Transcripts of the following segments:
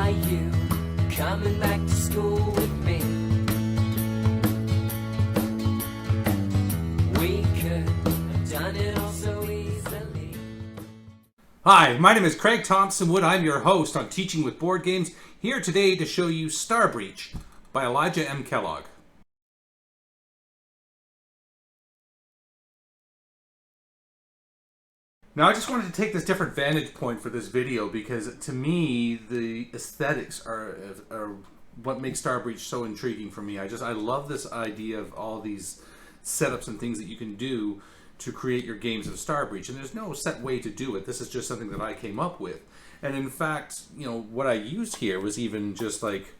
Are you coming back to school with me? We could have done it all so easily. Hi, my name is Craig Thompson-Wood. I'm your host on Teaching with Board Games, here today to show you Star Breach by Elijah M. Kellogg. Now, I just wanted to take this different vantage point for this video because, to me, the aesthetics are what makes Star Breach so intriguing for me. I love this idea of all these setups and things that you can do to create your games of Star Breach, and there's no set way to do it. This is just something that I came up with, and in fact, you know, what I used here was even just like,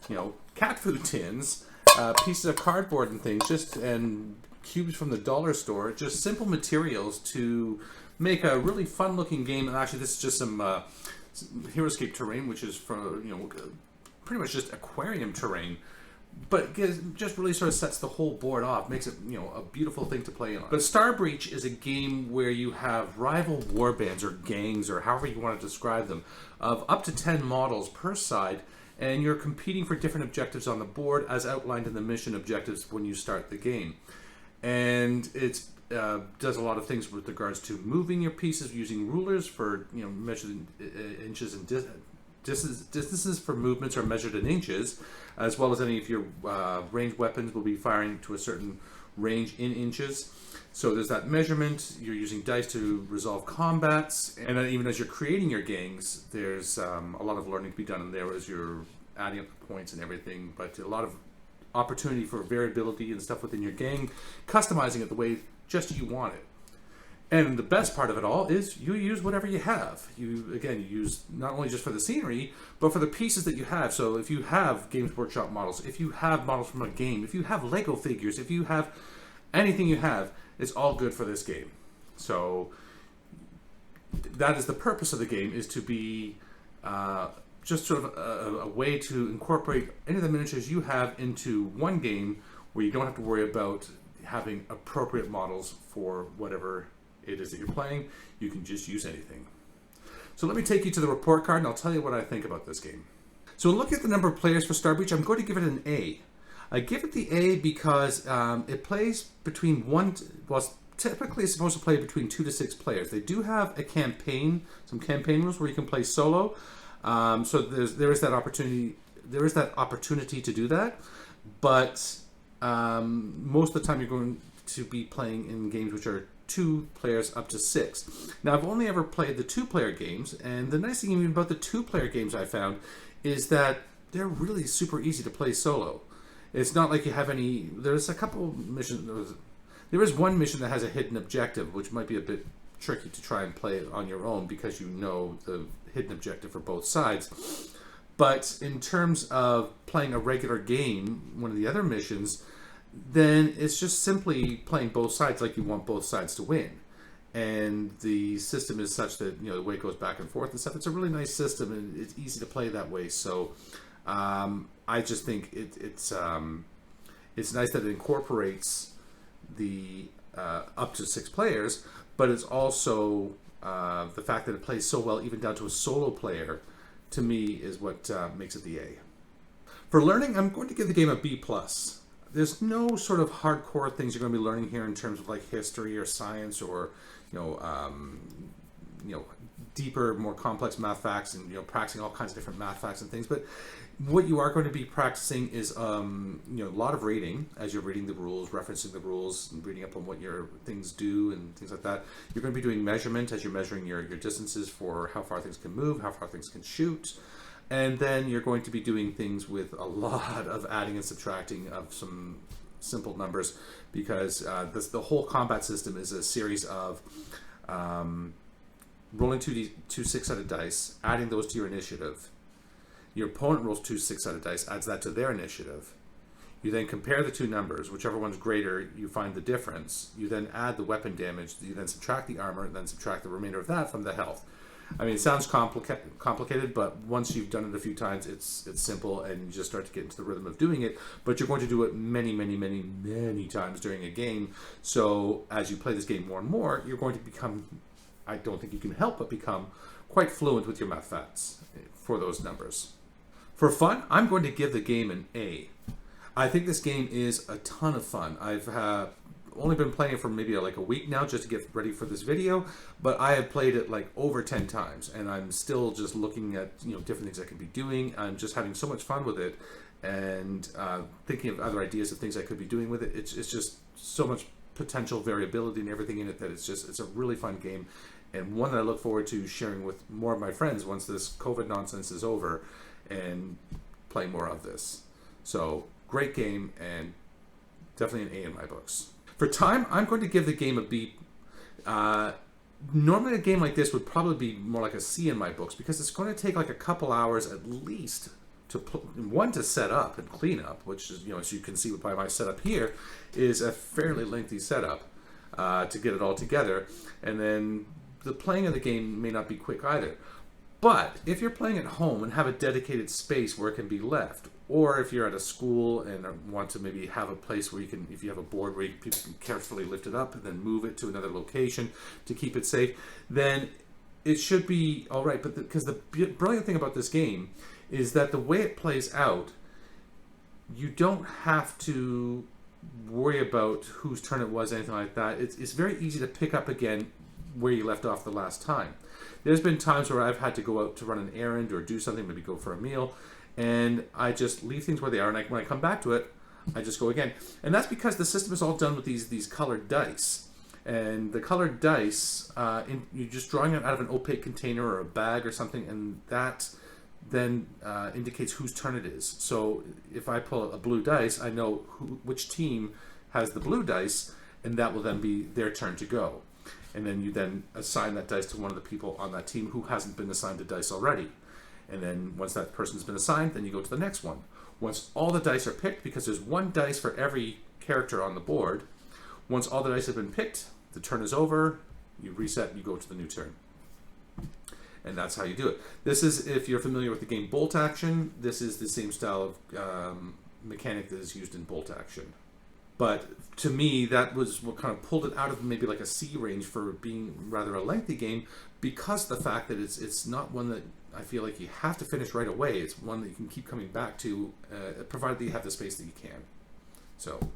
you know, cat food tins, pieces of cardboard and things, and cubes from the dollar store, just simple materials to make a really fun looking game. And actually, this is just some Heroescape terrain, which is from, you know, pretty much just aquarium terrain, but just really sort of sets the whole board off, makes it, you know, a beautiful thing to play on. But Star Breach is a game where you have rival warbands or gangs, or however you want to describe them, of up to 10 models per side, and you're competing for different objectives on the board as outlined in the mission objectives when you start the game. And it does a lot of things with regards to moving your pieces using rulers for, you know, measured in inches, and distances for movements are measured in inches, as well as any of your ranged weapons will be firing to a certain range in inches. So there's that measurement. You're using dice to resolve combats, and then even as you're creating your gangs, there's a lot of learning to be done in there as you're adding up the points and everything, but a lot of opportunity for variability and stuff within your gang, customizing it the way just you want it. And the best part of it all is you use whatever you have. You use not only just for the scenery, but for the pieces that you have. So if you have Games Workshop models, if you have models from a game, if you have Lego figures, if you have anything you have, it's all good for this game. So that is the purpose of the game, is to be just sort of a way to incorporate any of the miniatures you have into one game where you don't have to worry about having appropriate models for whatever it is that you're playing. You can just use anything. So let me take you to the report card and I'll tell you what I think about this game. So looking at the number of players for Star Breach, I'm going to give it an A. I give it the A because it plays between typically it's supposed to play between 2 to 6 players. They do have a campaign, some campaign rules where you can play solo. So there is that opportunity. There is that opportunity to do that, but most of the time you're going to be playing in games which are 2 players up to 6. Now, I've only ever played the 2-player games, and the nice thing even about the 2-player games I found is that they're really super easy to play solo. It's not like you have any. There's a couple missions. There is one mission that has a hidden objective, which might be a bit tricky to try and play on your own because you know the hidden objective for both sides. But in terms of playing a regular game, one of the other missions, then it's just simply playing both sides like you want both sides to win. And the system is such that, you know, the way it goes back and forth and stuff, it's a really nice system and it's easy to play that way. So I just think it's nice that it incorporates the up to 6 players, but it's also the fact that it plays so well even down to a solo player, to me, is what makes it the A. For learning, I'm going to give the game a B+. There's no sort of hardcore things you're going to be learning here in terms of like history or science or, you know, deeper, more complex math facts, and, you know, practicing all kinds of different math facts and things. But what you are going to be practicing is, you know, a lot of reading as you're reading the rules, referencing the rules, and reading up on what your things do and things like that. You're going to be doing measurement as you're measuring your distances for how far things can move, how far things can shoot. And then you're going to be doing things with a lot of adding and subtracting of some simple numbers, because the whole combat system is a series of rolling two 6-sided dice, adding those to your initiative. Your opponent rolls 2 6-sided dice, adds that to their initiative. You then compare the two numbers. Whichever one's greater, you find the difference. You then add the weapon damage. You then subtract the armor, and then subtract the remainder of that from the health. I mean, it sounds complicated, but once you've done it a few times, it's simple, and you just start to get into the rhythm of doing it. But you're going to do it many times during a game. So as you play this game more and more, you're going to become I don't think you can help but become quite fluent with your mathematics for those numbers. For fun, I'm going to give the game an A. I think this game is a ton of fun. I've only been playing it for maybe like a week now just to get ready for this video, but I have played it like over 10 times, and I'm still just looking at different things I could be doing. I'm just having so much fun with it, and thinking of other ideas of things I could be doing with it. It's just so much potential variability and everything in it that it's a really fun game, and one that I look forward to sharing with more of my friends once this COVID nonsense is over, and playing more of this. So great game, and definitely an A in my books. For time, I'm going to give the game a B. Normally a game like this would probably be more like a C in my books, because it's going to take like a couple hours at least to set up and clean up, which is, as you can see by my setup here, is a fairly lengthy setup to get it all together. And then the playing of the game may not be quick either. But if you're playing at home and have a dedicated space where it can be left, or if you're at a school and want to maybe have a place where you can, if you have a board where people can carefully lift it up and then move it to another location to keep it safe, then it should be all right. But because the brilliant thing about this game is that the way it plays out, you don't have to worry about whose turn it was, anything like that. It's very easy to pick up again where you left off the last time. There's been times where I've had to go out to run an errand or do something, maybe go for a meal, and I just leave things where they are, and when I come back to it, I just go again. And that's because the system is all done with these colored dice. And the colored dice, you're just drawing it out of an opaque container or a bag or something, and that then indicates whose turn it is. So if I pull a blue dice, I know which team has the blue dice, and that will then be their turn to go. And then you then assign that dice to one of the people on that team who hasn't been assigned a dice already. And then once that person's been assigned, then you go to the next one. Once all the dice are picked, because there's one dice for every character on the board, once all the dice have been picked, the turn is over, you reset, and you go to the new turn. And that's how you do it. This is, if you're familiar with the game Bolt Action, this is the same style of mechanic that is used in Bolt Action. But to me, that was what kind of pulled it out of maybe like a C range for being rather a lengthy game, because the fact that it's not one that I feel like you have to finish right away. It's one that you can keep coming back to, provided that you have the space that you can. So,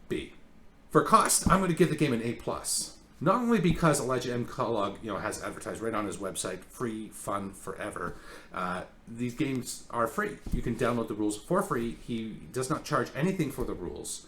B. For cost, I'm going to give the game an A+. Not only because Elijah M. Kellogg, has advertised right on his website, free, fun, forever. These games are free. You can download the rules for free. He does not charge anything for the rules.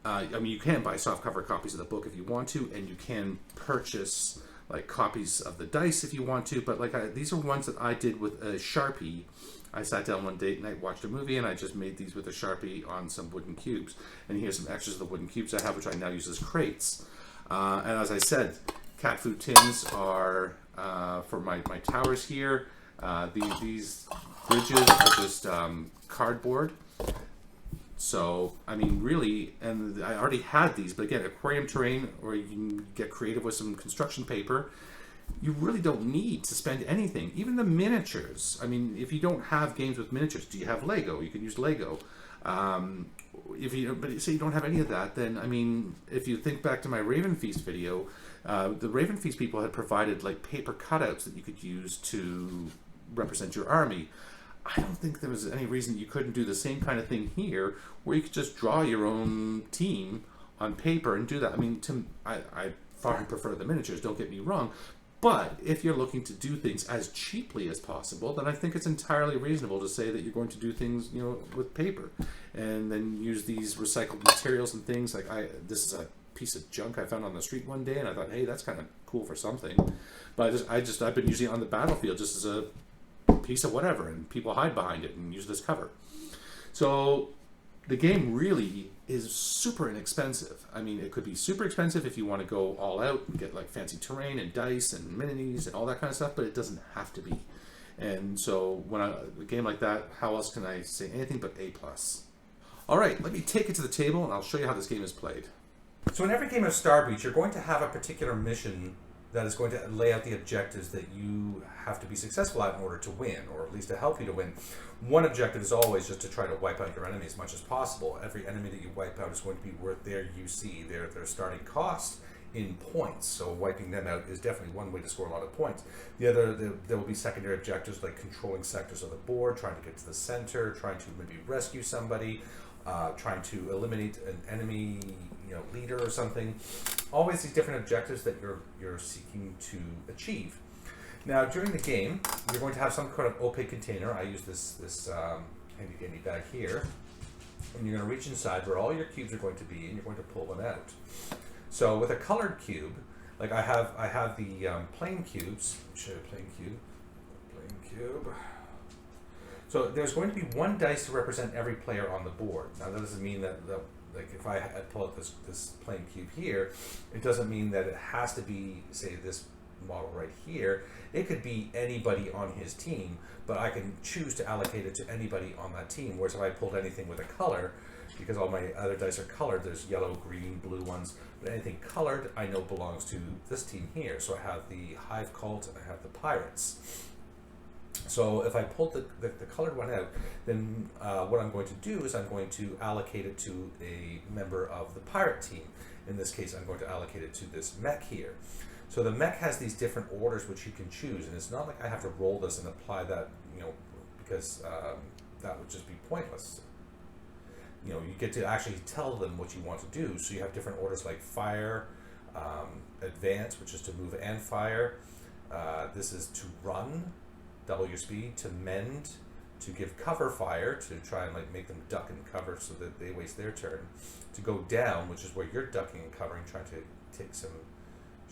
You can buy softcover copies of the book if you want to, and you can purchase like copies of the dice if you want to. But these are ones that I did with a Sharpie. I sat down one date night, watched a movie, and I just made these with a Sharpie on some wooden cubes. And here's some extras of the wooden cubes I have, which I now use as crates. And as I said, cat food tins are for my towers here. These bridges are just cardboard. So, really, and I already had these, but again, aquarium terrain, or you can get creative with some construction paper. You really don't need to spend anything. Even the miniatures. If you don't have games with miniatures, do you have Lego? You can use Lego. But say you don't have any of that, then, if you think back to my Raven Feast video, the Raven Feast people had provided like paper cutouts that you could use to represent your army. I don't think there was any reason you couldn't do the same kind of thing here, where you could just draw your own team on paper and do that. I far prefer the miniatures, don't get me wrong, but if you're looking to do things as cheaply as possible, then I think it's entirely reasonable to say that you're going to do things, with paper, and then use these recycled materials and things. This is a piece of junk I found on the street one day, and I thought, hey, that's kind of cool for something. But I've been using it on the battlefield just as a piece of whatever, and people hide behind it and use this cover. So the game really is super inexpensive. It could be super expensive if you want to go all out and get like fancy terrain and dice and minis and all that kind of stuff, but it doesn't have to be. And so when a game like that, how else can I say anything but A+? All right, let me take it to the table and I'll show you how this game is played. So in every game of Starbreach, you're going to have a particular mission that is going to lay out the objectives that you have to be successful at in order to win, or at least to help you to win. One objective is always just to try to wipe out your enemy as much as possible. Every enemy that you wipe out is going to be worth their UC, their starting cost in points. So wiping them out is definitely one way to score a lot of points. The other, there will be secondary objectives like controlling sectors of the board, trying to get to the center, trying to maybe rescue somebody, trying to eliminate an enemy, leader or something. Always these different objectives that you're seeking to achieve. Now during the game, you're going to have some kind of opaque container. I use this handy dandy bag here, and you're going to reach inside where all your cubes are going to be, and you're going to pull one out. So with a colored cube, like I have the plain cubes. Let me show you a plain cube. So there's going to be one dice to represent every player on the board. Now that doesn't mean that like if I pull out this plain cube here, it doesn't mean that it has to be, say, this model right here. It could be anybody on his team, but I can choose to allocate it to anybody on that team. Whereas if I pulled anything with a color, because all my other dice are colored, there's yellow, green, blue ones, but anything colored I know belongs to this team here. So I have the Hive Cult and I have the Pirates. So if I pulled the colored one out, then what I'm going to do is I'm going to allocate it to a member of the pirate team. In this case, I'm going to allocate it to this mech here. So the mech has these different orders which you can choose, and it's not like I have to roll this and apply that, because that would just be pointless. You get to actually tell them what you want to do. So you have different orders like fire, advance, which is to move and fire. This is to run, double your speed, to mend, to give cover fire, to try and make them duck and cover so that they waste their turn, to go down, which is where you're ducking and covering, trying to take some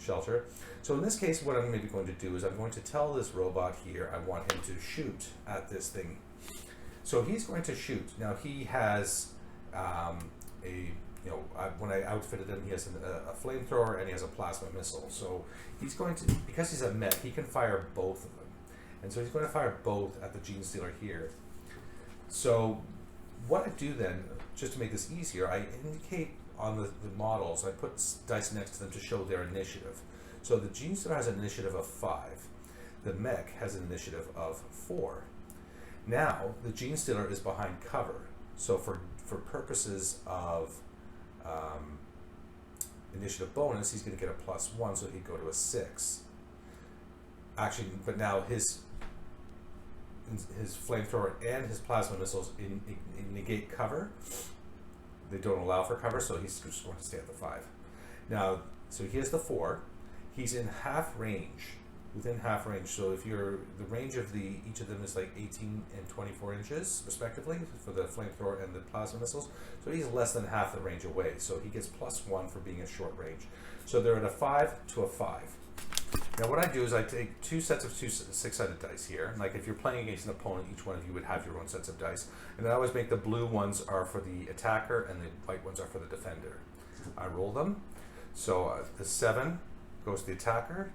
shelter. So in this case, what I'm maybe going to do is I'm going to tell this robot here I want him to shoot at this thing. So he's going to shoot. Now he has when I outfitted him, he has a flamethrower and he has a plasma missile. So he's going to, because he's a mech, he can fire both of them. And so he's going to fire both at the Gene Stealer here. So what I do then, just to make this easier, I indicate on the models, I put dice next to them to show their initiative. So the Gene Stealer has an initiative of 5. The mech has an initiative of 4. Now, the Gene Stealer is behind cover. So for purposes of initiative bonus, he's going to get a +1, so he'd go to a 6. Actually, but now his flamethrower and his plasma missiles negate cover. They don't allow for cover, so he's just going to stay at the 5. Now, so he has the 4. He's in half range, within half range. So if the range of each of them is like 18 and 24 inches, respectively, for the flamethrower and the plasma missiles. So he's less than half the range away. So he gets +1 for being at short range. So they're at a 5 to a 5. Now what I do is I take 2 sets of 2 6-sided dice here. Like if you're playing against an opponent, each one of you would have your own sets of dice. And I always make the blue ones are for the attacker and the white ones are for the defender. I roll them. So the 7 goes to the attacker,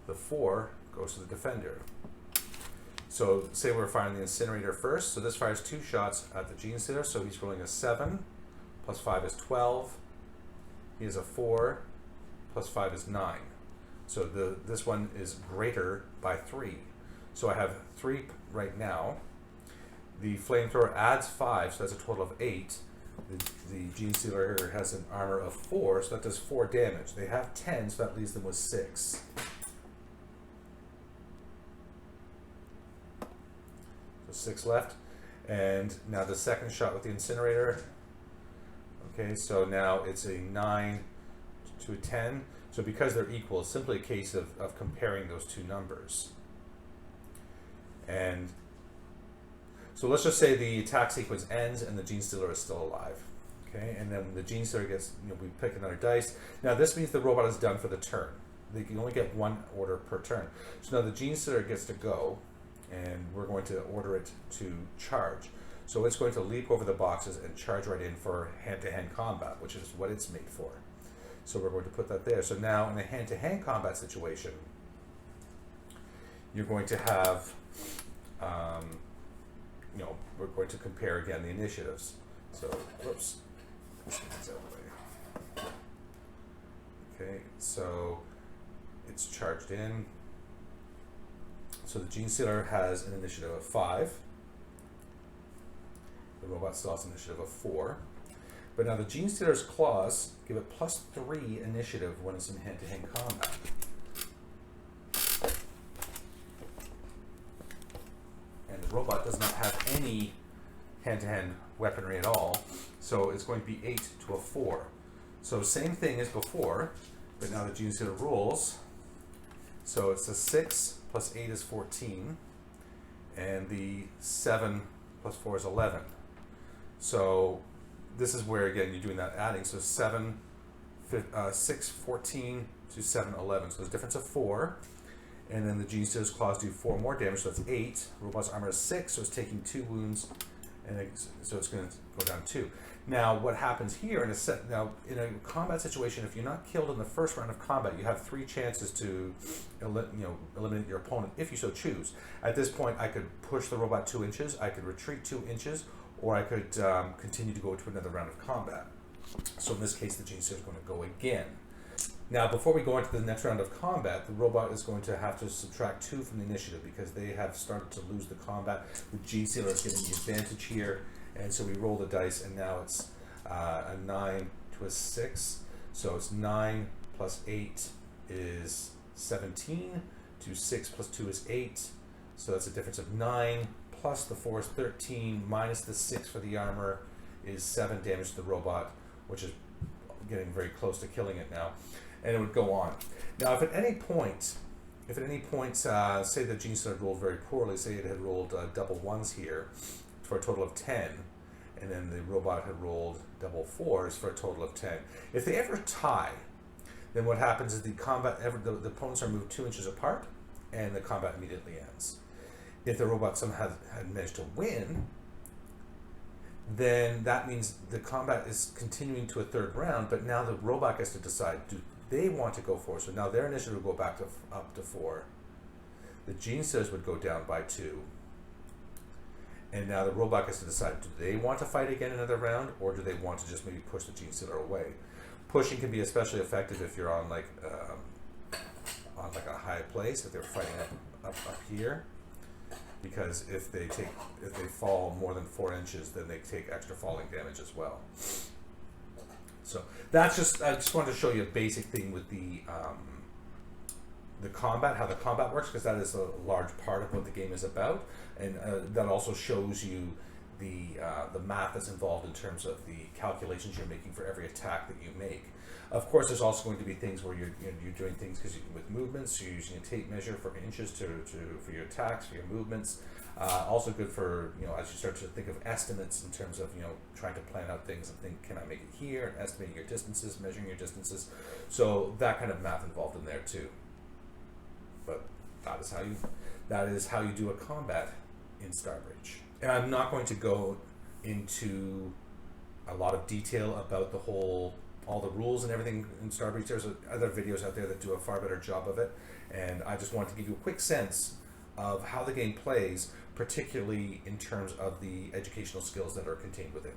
the 4 goes to the defender. So say we're firing the incinerator first. So this fires 2 shots at the Gene Stealer. So he's rolling a 7, +5 is 12. He has a 4, +5 is 9. So this one is greater by 3. So I have 3 right now. The flamethrower adds 5, so that's a total of 8. The Gene Stealer here has an armor of 4, so that does 4 damage. They have 10, so that leaves them with 6. So 6 left. And now the second shot with the incinerator. Okay, so now it's a 9 to a 10. So because they're equal, it's simply a case of comparing those 2 numbers. And so let's just say the attack sequence ends and the Gene Stealer is still alive. Okay, and then the Gene Stealer gets, we pick another dice. Now this means the robot is done for the turn. They can only get 1 order per turn. So now the Gene Stealer gets to go, and we're going to order it to charge. So it's going to leap over the boxes and charge right in for hand-to-hand combat, which is what it's made for. So we're going to put that there. So now in a hand-to-hand combat situation, you're going to have, we're going to compare again the initiatives. So, whoops. Let's get this out of the way. Okay, so it's charged in. So the Gene Stealer has an initiative of 5. The robot still has an initiative of 4. But now the Gene Stealer's claws give it +3 initiative when it's in hand-to-hand combat. And the robot does not have any hand-to-hand weaponry at all, so it's going to be 8 to a 4. So same thing as before, but now the Gene Stealer rules. So it's a 6 plus 8 is 14, and the 7 plus 4 is 11. So this is where, again, you're doing that adding. So 6, 14 to 7, 11. So there's a difference of 4. And then the Gene Stealer's claws do 4 more damage, so that's 8. Robot's armor is 6, so it's taking 2 wounds, and so it's going to go down 2. Now, what happens here in a combat situation, if you're not killed in the first round of combat, you have 3 chances to eliminate your opponent if you so choose. At this point, I could push the robot 2 inches, I could retreat 2 inches, or I could continue to go to another round of combat. So in this case, the Gene Stealer is going to go again. Now, before we go into the next round of combat, the robot is going to have to subtract 2 from the initiative because they have started to lose the combat. The Gene Stealer is getting the advantage here, and so we roll the dice, and now it's a 9 to a 6. So it's 9 plus 8 is 17, to 6 plus 2 is 8. So that's a difference of 9, plus the 4 is 13, minus the 6 for the armor is 7 damage to the robot, which is getting very close to killing it now. And it would go on. Now, if at any point, say the Gene Stealer rolled very poorly, say it had rolled double 1s here for a total of 10, and then the robot had rolled double 4s for a total of 10. If they ever tie, then what happens is the opponents are moved 2 inches apart, and the combat immediately ends. If the robot somehow had managed to win, then that means the combat is continuing to a 3rd round, but now the robot gets to decide, do they want to go for it? So now their initiative will go back to up to 4. The Gene Stealers would go down by 2. And now the robot gets to decide, do they want to fight again another round, or do they want to just maybe push the Gene Stealer away? Pushing can be especially effective if you're on like a high place, if they're fighting up here. Because if they fall more than 4 inches, then they take extra falling damage as well. So I just wanted to show you a basic thing with the combat, how the combat works, because that is a large part of what the game is about, and that also shows you the math that's involved in terms of the calculations you're making for every attack that you make. Of course, there's also going to be things where you're doing things with movements. You're using a tape measure for inches for your attacks, for your movements. Also good for, as you start to think of estimates in terms of, trying to plan out things and think, can I make it here? And estimating your distances, measuring your distances. So that kind of math involved in there too. But that is how you do a combat in Starbreach. And I'm not going to go into a lot of detail about all the rules and everything in Starbreach. There's other videos out there that do a far better job of it, and I just wanted to give you a quick sense of how the game plays, particularly in terms of the educational skills that are contained within.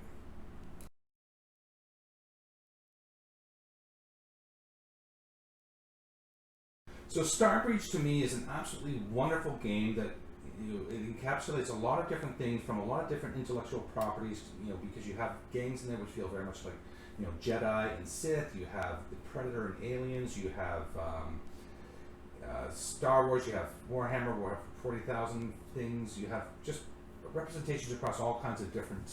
So Starbreach to me is an absolutely wonderful game that it encapsulates a lot of different things from a lot of different intellectual properties, because you have gangs in there which feel very much like Jedi and Sith. You have the Predator and Aliens. You have Star Wars. You have Warhammer 40,000 things. You have just representations across all kinds of different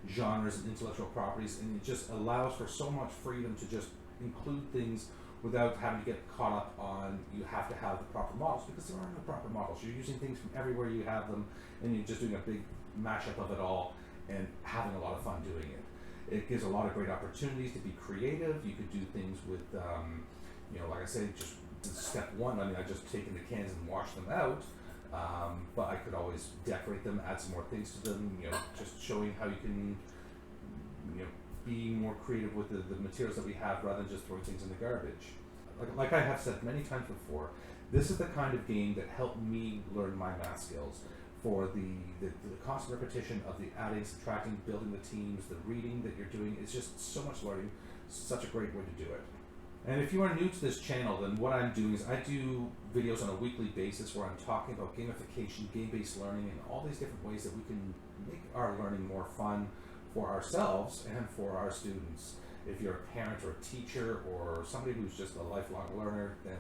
genres and intellectual properties, and it just allows for so much freedom to just include things without having to get caught up on you have to have the proper models, because there are no proper models. You're using things from everywhere you have them, and you're just doing a big mashup of it all and having a lot of fun doing it. It gives a lot of great opportunities to be creative. You could do things with, like I said, just step 1. I mean, I just taken the cans and washed them out, but I could always decorate them, add some more things to them. Just showing how you can, be more creative with the materials that we have rather than just throwing things in the garbage. Like I have said many times before, this is the kind of game that helped me learn my math skills. For the constant repetition of the adding, subtracting, building the teams, the reading that you're doing, it's just so much learning, such a great way to do it. And if you are new to this channel, then what I'm doing is I do videos on a weekly basis where I'm talking about gamification, game-based learning, and all these different ways that we can make our learning more fun for ourselves and for our students. If you're a parent or a teacher or somebody who's just a lifelong learner, then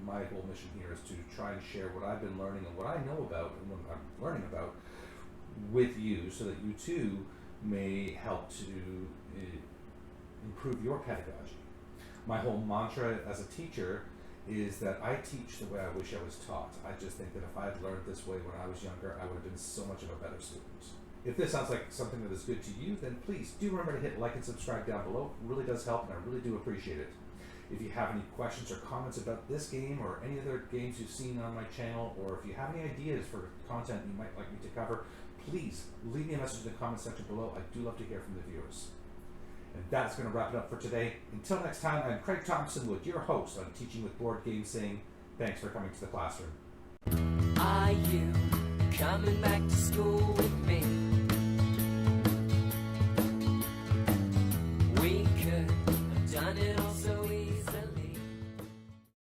my whole mission here is to try and share what I've been learning and what I know about and what I'm learning about with you, so that you too may help to improve your pedagogy. My whole mantra as a teacher is that I teach the way I wish I was taught. I just think that if I had learned this way when I was younger, I would have been so much of a better student. If this sounds like something that is good to you, then please do remember to hit like and subscribe down below. It really does help, and I really do appreciate it. If you have any questions or comments about this game or any other games you've seen on my channel, or if you have any ideas for content you might like me to cover, please leave me a message in the comment section below. I do love to hear from the viewers. And that's going to wrap it up for today. Until next time, I'm Craig Thompson, with your host on Teaching with Board Games, saying thanks for coming to the classroom. Are you coming back to school with me?